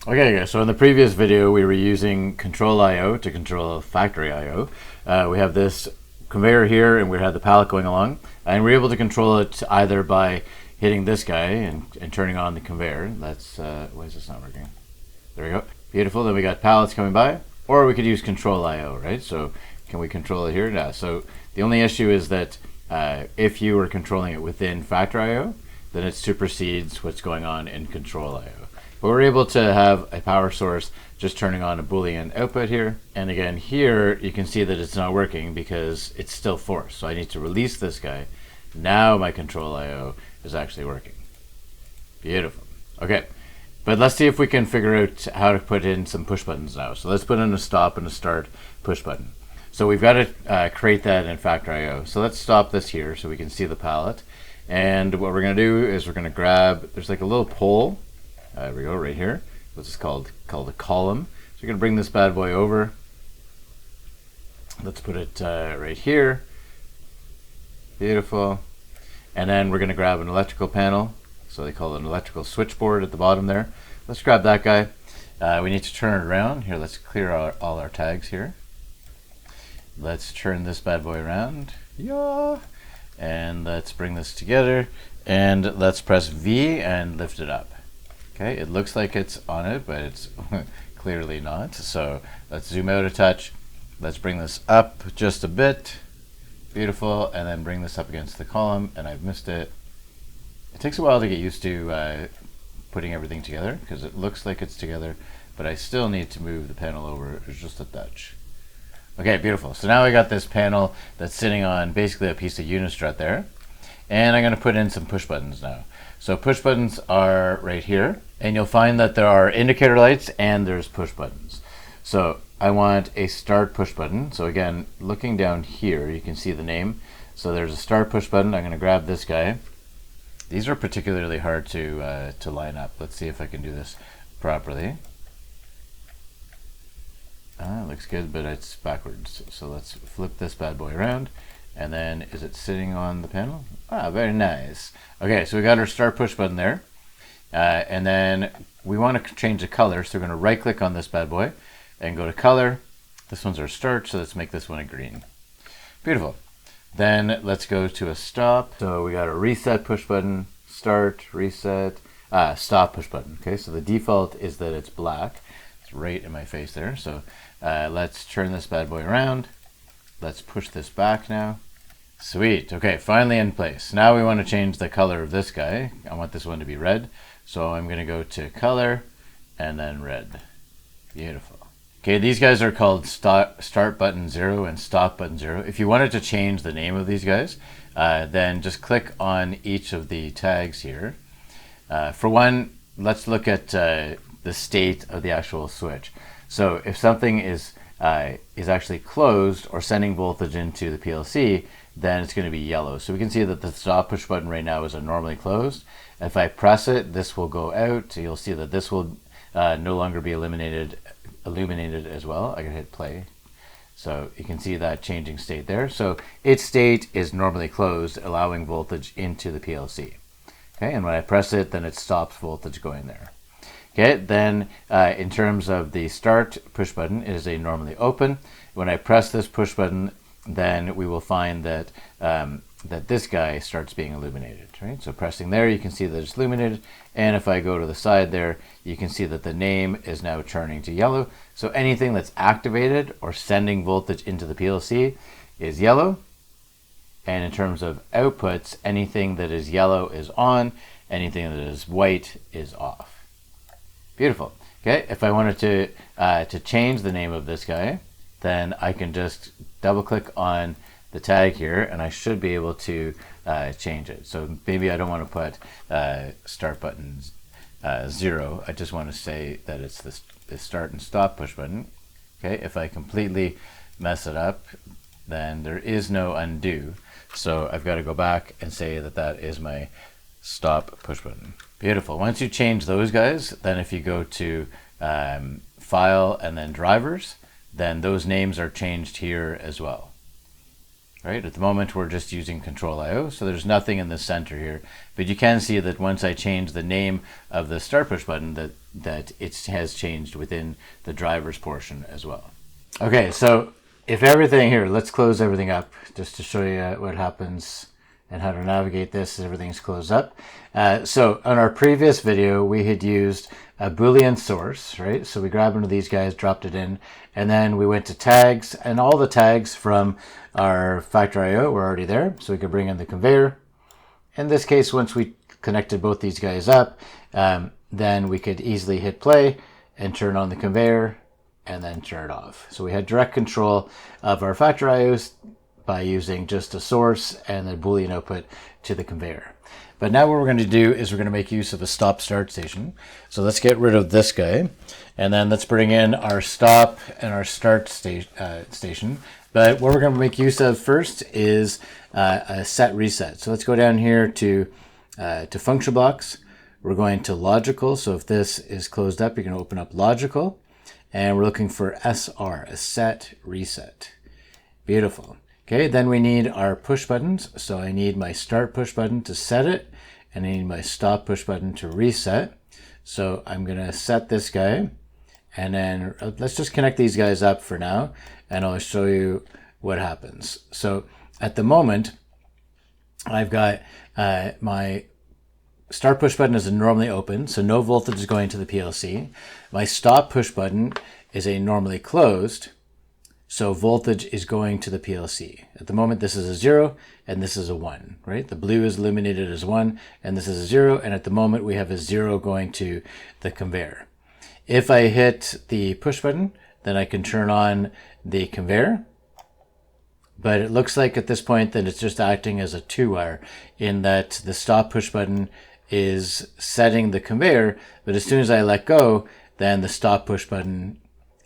Okay, guys, so in the previous video, we were using control IO to control factory IO. We have this conveyor here, and we had the pallet going along, and we're able to control it either by hitting this guy and turning on the conveyor. That's, why is this not working? There we go. Beautiful. Then we got pallets coming by, or we could use control IO, right? So can we control it here? Yeah. So the only issue is that if you were controlling it within factory IO, then it supersedes what's going on in control IO. But we're able to have a power source just turning on a Boolean output here. And again, here you can see that it's not working because it's still forced. So I need to release this guy. Now my control IO is actually working. Beautiful. Okay, but let's see if we can figure out how to put in some push buttons now. So let's put in a stop and a start push button. So we've got to create that in factory IO. So let's stop this here so we can see the pallet. And what we're going to do is we're going to grab, there's like a little pole. There we go, right here. This is called a column. So we're going to bring this bad boy over. Let's put it right here. Beautiful. And then we're going to grab an electrical panel. So they call it an electrical switchboard at the bottom there. Let's grab that guy. We need to turn it around. Here, let's clear all our tags here. Let's turn this bad boy around. Yeah. And let's bring this together. And let's press V and lift it up. Okay, it looks like it's on it, but it's clearly not. So let's zoom out a touch. Let's bring this up just a bit. Beautiful. And then bring this up against the column. And I've missed it. It takes a while to get used to putting everything together because it looks like it's together, but I still need to move the panel over just a touch. Okay, beautiful. So now I got this panel that's sitting on basically a piece of unistrut there. And I'm going to put in some push buttons now. So push buttons are right here, and you'll find that there are indicator lights and there's push buttons. So I want a start push button. So again, looking down here, you can see the name. So there's a start push button. I'm going to grab this guy. These are particularly hard to line up. Let's see if I can do this properly. Looks good, but it's backwards. So let's flip this bad boy around. And then, is it sitting on the panel? Very nice. Okay, so we got our start push button there. And then we want to change the color. So we're going to right click on this bad boy and go to color. This one's our start, so let's make this one a green. Beautiful. Then let's go to a stop. So we got a reset push button, start, reset, stop push button. Okay, so the default is that it's black. It's right in my face there. So let's turn this bad boy around. Let's push this back now. Sweet. Okay, finally in place. Now we want to change the color of this guy. I want this one to be red. So I'm going to go to color and then red. Beautiful. Okay, these guys are called start button 0 and stop button 0. If you wanted to change the name of these guys, then just click on each of the tags here. For one, let's look at the state of the actual switch. So if something is actually closed or sending voltage into the PLC, then it's going to be yellow. So we can see that the stop push button right now is normally closed. If I press it, this will go out. So you'll see that this will no longer be illuminated as well. I can hit play. So you can see that changing state there. So its state is normally closed, allowing voltage into the PLC. Okay, and when I press it, then it stops voltage going there. Okay, then in terms of the start push button, it is a normally open. When I press this push button, then we will find that that this guy starts being illuminated, right? So pressing there, you can see that it's illuminated. And if I go to the side there, you can see that the name is now turning to yellow. So anything that's activated or sending voltage into the PLC is yellow. And in terms of outputs, anything that is yellow is on, anything that is white is off. Beautiful. Okay, if I wanted to change the name of this guy, then I can just double click on the tag here and I should be able to change it. So maybe I don't want to put start button 0. I just want to say that it's the start and stop push button. Okay, if I completely mess it up, then there is no undo. So I've got to go back and say that that is my stop push button. Beautiful. Once you change those guys, then if you go to File and then Drivers, then those names are changed here as well. right? At the moment, we're just using Control IO, so there's nothing in the center here. But you can see that once I change the name of the start push button, that it has changed within the driver's portion as well. Okay, so if everything here, let's close everything up just to show you what happens and how to navigate this as everything's closed up. So on our previous video, we had used a Boolean source, right? So we grabbed one of these guys, dropped it in, and then we went to tags, and all the tags from our Factor.io were already there. So we could bring in the conveyor. In this case, once we connected both these guys up, then we could easily hit play and turn on the conveyor and then turn it off. So we had direct control of our Factor.ios by using just a source and a Boolean output to the conveyor. But now what we're going to do is we're going to make use of a stop start station. So let's get rid of this guy, and then let's bring in our stop and our start station. But what we're going to make use of first is a set reset. So let's go down here to function blocks. We're going to logical. So if this is closed up, you're going to open up logical. And we're looking for SR, a set reset. Beautiful. Okay, then we need our push buttons. So I need my start push button to set it, and I need my stop push button to reset. So I'm going to set this guy, and then let's just connect these guys up for now, and I'll show you what happens. So at the moment, I've got my start push button is normally open, so no voltage is going to the PLC. My stop push button is a normally closed, so voltage is going to the PLC. At the moment, this is a 0 and this is a 1, right? The blue is illuminated as 1 and this is a 0, and at the moment we have a 0 going to the conveyor. If I hit the push button, then I can turn on the conveyor. But it looks like at this point that it's just acting as a 2-wire, in that the stop push button is setting the conveyor, but as soon as I let go, then the stop push button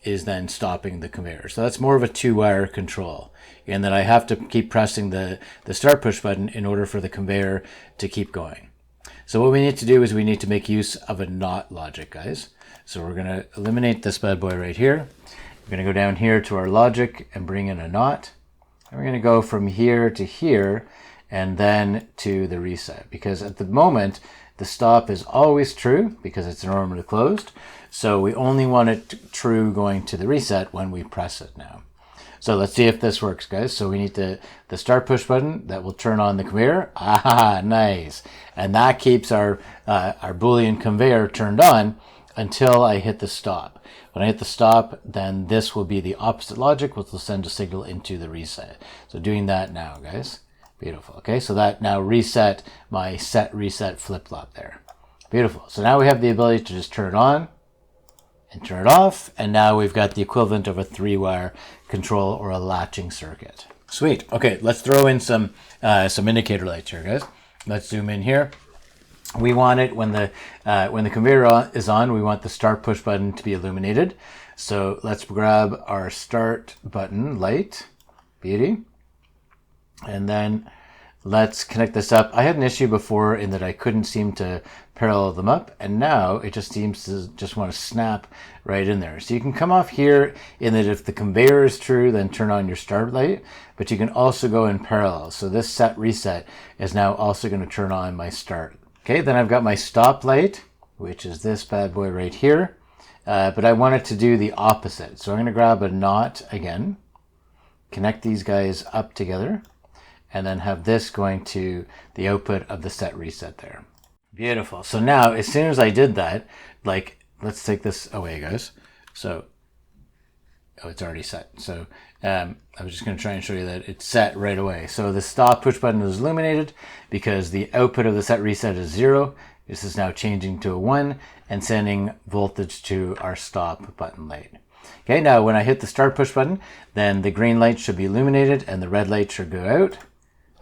is then stopping the conveyor. So that's more of a 2-wire control, and that I have to keep pressing the start push button in order for the conveyor to keep going. So what we need to do is we need to make use of a NOT logic, guys. So we're going to eliminate this bad boy right here. We're going to go down here to our logic and bring in a NOT. And we're going to go from here to here and then to the reset, because at the moment the stop is always true because it's normally closed. So we only want it true going to the reset when we press it now. So let's see if this works, guys. So we need the start push button that will turn on the conveyor. Ah, nice. And that keeps our Boolean conveyor turned on until I hit the stop. When I hit the stop, then this will be the opposite logic, which will send a signal into the reset. So doing that now, guys. Beautiful. Okay, so that now reset my set reset flip-flop there. Beautiful. So now we have the ability to just turn it on and turn it off, and now we've got the equivalent of a 3-wire control or a latching circuit. Sweet. Okay, let's throw in some indicator lights here, guys. Let's zoom in here. We want it when the conveyor is on, we want the start push button to be illuminated. So let's grab our start button light, beauty. And then let's connect this up. I had an issue before in that I couldn't seem to parallel them up, and now it just seems to just want to snap right in there. So you can come off here in that if the conveyor is true, then turn on your start light, but you can also go in parallel. So this set reset is now also going to turn on my start. Okay, then I've got my stop light, which is this bad boy right here, but I want it to do the opposite. So I'm going to grab a NOT again, connect these guys up together, and then have this going to the output of the set reset there. Beautiful. So now, as soon as I did that, like, let's take this away, guys. So, oh, it's already set. So I was just going to try and show you that it's set right away. So the stop push button is illuminated because the output of the set reset is 0. This is now changing to a 1 and sending voltage to our stop button light. Okay, now when I hit the start push button, then the green light should be illuminated and the red light should go out.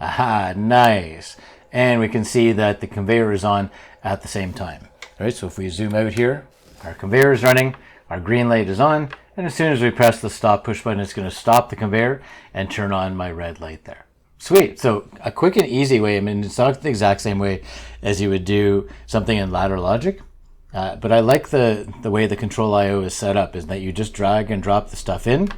Aha, nice. And we can see that the conveyor is on at the same time. All right, so if we zoom out here, our conveyor is running, our green light is on, and as soon as we press the stop push button, it's going to stop the conveyor and turn on my red light there. Sweet. So a quick and easy way. I mean, it's not the exact same way as you would do something in ladder logic, but I like the way the control IO is set up, is that you just drag and drop the stuff in,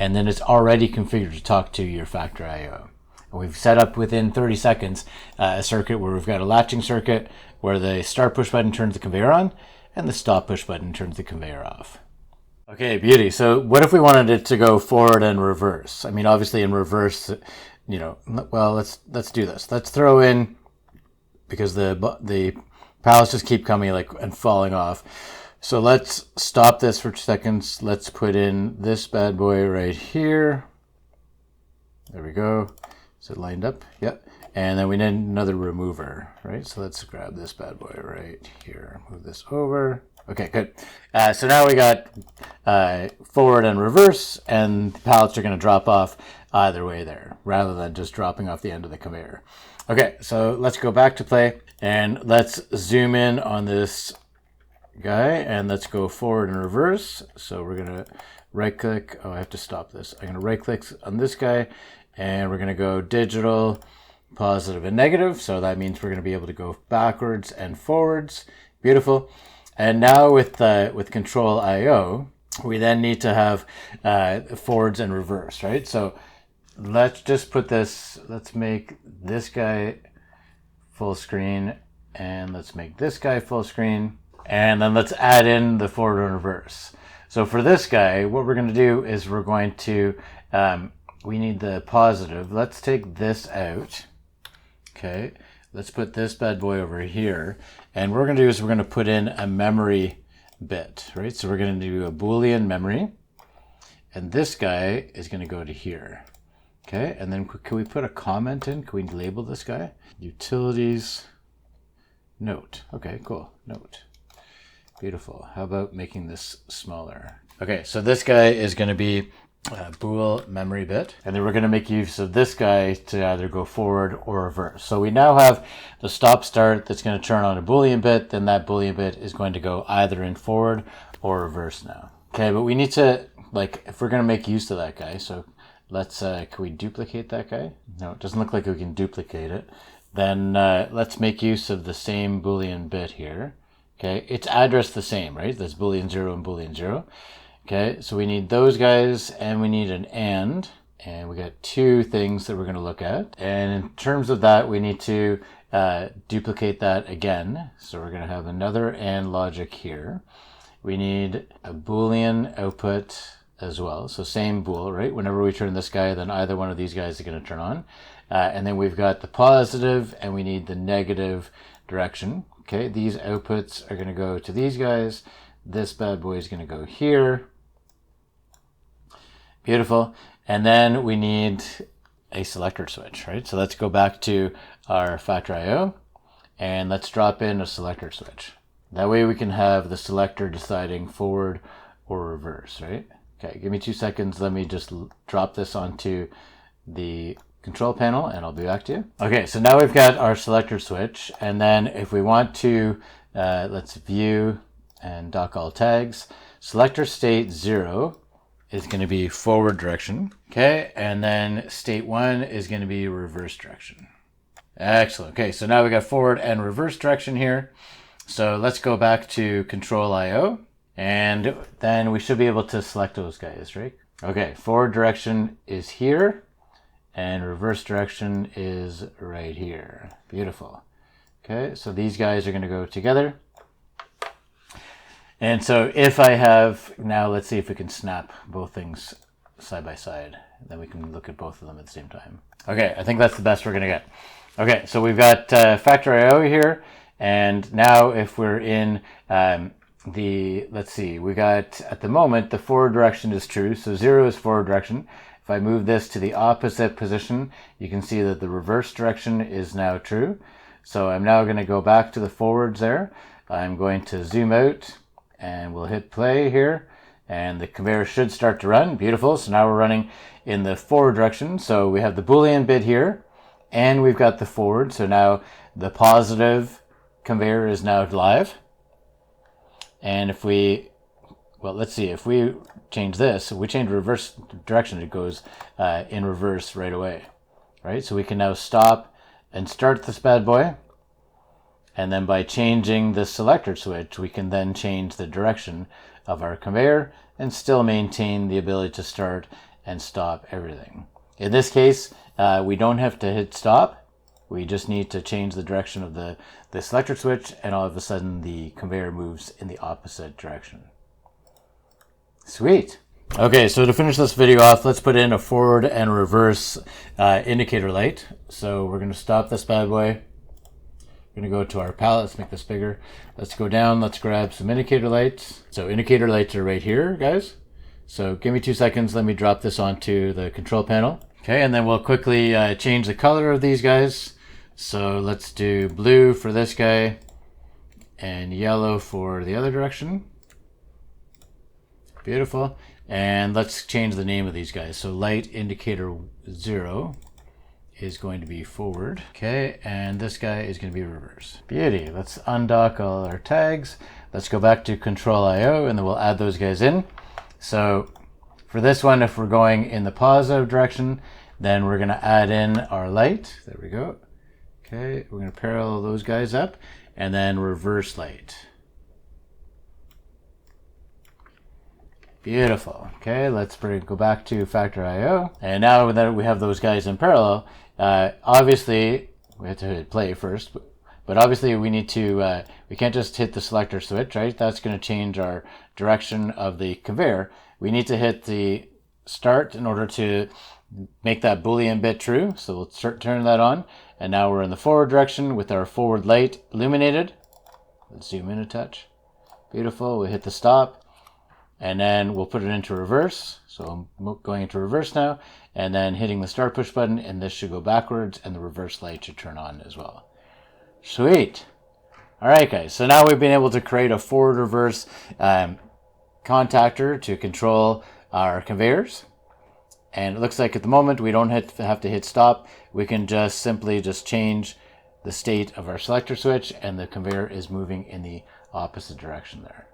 and then it's already configured to talk to your factory I/O. And we've set up within 30 seconds a circuit where we've got a latching circuit where the start push button turns the conveyor on and the stop push button turns the conveyor off. Okay, beauty. So what if we wanted it to go forward and reverse? I mean, obviously in reverse, well, let's do this. Let's throw in, because the pallets just keep coming and falling off. So let's stop this for 2 seconds. Let's put in this bad boy right here. There we go. Is it lined up? Yep. And then we need another remover, right? So let's grab this bad boy right here. Move this over. Okay, good. So now we got forward and reverse, and the pallets are going to drop off either way there, rather than just dropping off the end of the conveyor. Okay, so let's go back to play, and let's zoom in on this guy, and let's go forward and reverse. So we're going to right-click. Oh, I have to stop this. I'm going to right-click on this guy, and we're going to go digital, positive, and negative. So that means we're going to be able to go backwards and forwards. Beautiful. And now with control I/O, we then need to have forwards and reverse, right? So let's just put this, let's make this guy full screen, and let's make this guy full screen, and then let's add in the forward and reverse. So for this guy, what we're going to do is we're going to, we need the positive. Let's take this out. Okay. Let's put this bad boy over here. And what we're going to do is we're going to put in a memory bit, right? So we're going to do a Boolean memory. And this guy is going to go to here. Okay. And then can we put a comment in? Can we label this guy? Utilities note. Okay, cool. Note. Beautiful. How about making this smaller? Okay, so this guy is going to be bool memory bit, and then we're going to make use of this guy to either go forward or reverse. So we now have the stop start that's going to turn on a Boolean bit, then that Boolean bit is going to go either in forward or reverse now. Okay, but we need to, if we're going to make use of that guy, so let's, can we duplicate that guy? No, it doesn't look like we can duplicate it. Then let's make use of the same Boolean bit here. Okay, it's addressed the same, right? That's Boolean 0 and Boolean 0. Okay, so we need those guys, and we need an and we got two things that we're going to look at. And in terms of that, we need to duplicate that again. So we're going to have another and logic here. We need a Boolean output as well. So same bool, right? Whenever we turn this guy, then either one of these guys is going to turn on. And then we've got the positive, and we need the negative direction. Okay, these outputs are going to go to these guys. This bad boy is going to go here. Beautiful. And then we need a selector switch, right? So let's go back to our factory I/O, and let's drop in a selector switch. That way we can have the selector deciding forward or reverse, right? Okay, give me 2 seconds. Let me just drop this onto the control panel, and I'll be back to you. Okay, so now we've got our selector switch, and then if we want to, let's view and dock all tags. Selector state 0 is going to be forward direction. Okay, and then state 1 is going to be reverse direction. Excellent. Okay, so now we got forward and reverse direction here. So let's go back to control I/O, and then we should be able to select those guys, right? Okay, forward direction is here, and reverse direction is right here. Beautiful. Okay, so these guys are going to go together. And so if I have, now let's see if we can snap both things side by side. Then we can look at both of them at the same time. Okay, I think that's the best we're going to get. Okay, so we've got factory I/O here. And now if we're in let's see, we got, at the moment, the forward direction is true. So 0 is forward direction. If I move this to the opposite position, you can see that the reverse direction is now true. So I'm now going to go back to the forwards there. I'm going to zoom out, and we'll hit play here, and the conveyor should start to run. Beautiful. So now we're running in the forward direction. So we have the Boolean bit here, and we've got the forward. So now the positive conveyor is now live. And if we, well, let's see, if we change this, if we change reverse direction, it goes in reverse right away, right? So we can now stop and start this bad boy. And then by changing the selector switch, we can then change the direction of our conveyor and still maintain the ability to start and stop everything. In this case, we don't have to hit stop. We just need to change the direction of the selector switch, and all of a sudden the conveyor moves in the opposite direction. Sweet. Okay, so to finish this video off, let's put in a forward and reverse indicator light. So we're going to stop this bad boy. We're going to go to our palette. Let's make this bigger. Let's go down. Let's grab some indicator lights. So indicator lights are right here, guys. So give me 2 seconds. Let me drop this onto the control panel. Okay, and then we'll quickly change the color of these guys. So let's do blue for this guy and yellow for the other direction. Beautiful. And let's change the name of these guys. So light indicator 0 is going to be forward. Okay, and this guy is going to be reverse. Beauty. Let's undock all our tags. Let's go back to Control IO, and then we'll add those guys in. So for this one, if we're going in the positive direction, then we're going to add in our light. There we go. Okay, we're going to parallel those guys up, and then reverse light. Beautiful. Okay, let's go back to Factor IO. And now that we have those guys in parallel, obviously, we have to hit play first, but obviously we need to, we can't just hit the selector switch, right? That's going to change our direction of the conveyor. We need to hit the start in order to make that Boolean bit true. So we'll turn that on. And now we're in the forward direction with our forward light illuminated. Let's zoom in a touch. Beautiful. We hit the stop. And then we'll put it into reverse. So I'm going into reverse now, and then hitting the start push button, and this should go backwards, and the reverse light should turn on as well. Sweet. All right, guys. So now we've been able to create a forward reverse contactor to control our conveyors. And it looks like at the moment we don't have to hit stop. We can just simply change the state of our selector switch, and the conveyor is moving in the opposite direction there.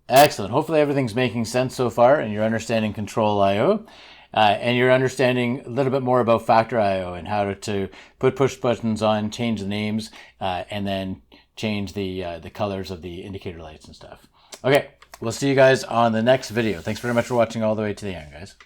Excellent. Hopefully everything's making sense so far, and you're understanding Control IO, and you're understanding a little bit more about Factor IO and how to put push buttons on, change the names, and then change the colors of the indicator lights and stuff. Okay, we'll see you guys on the next video. Thanks very much for watching all the way to the end, guys.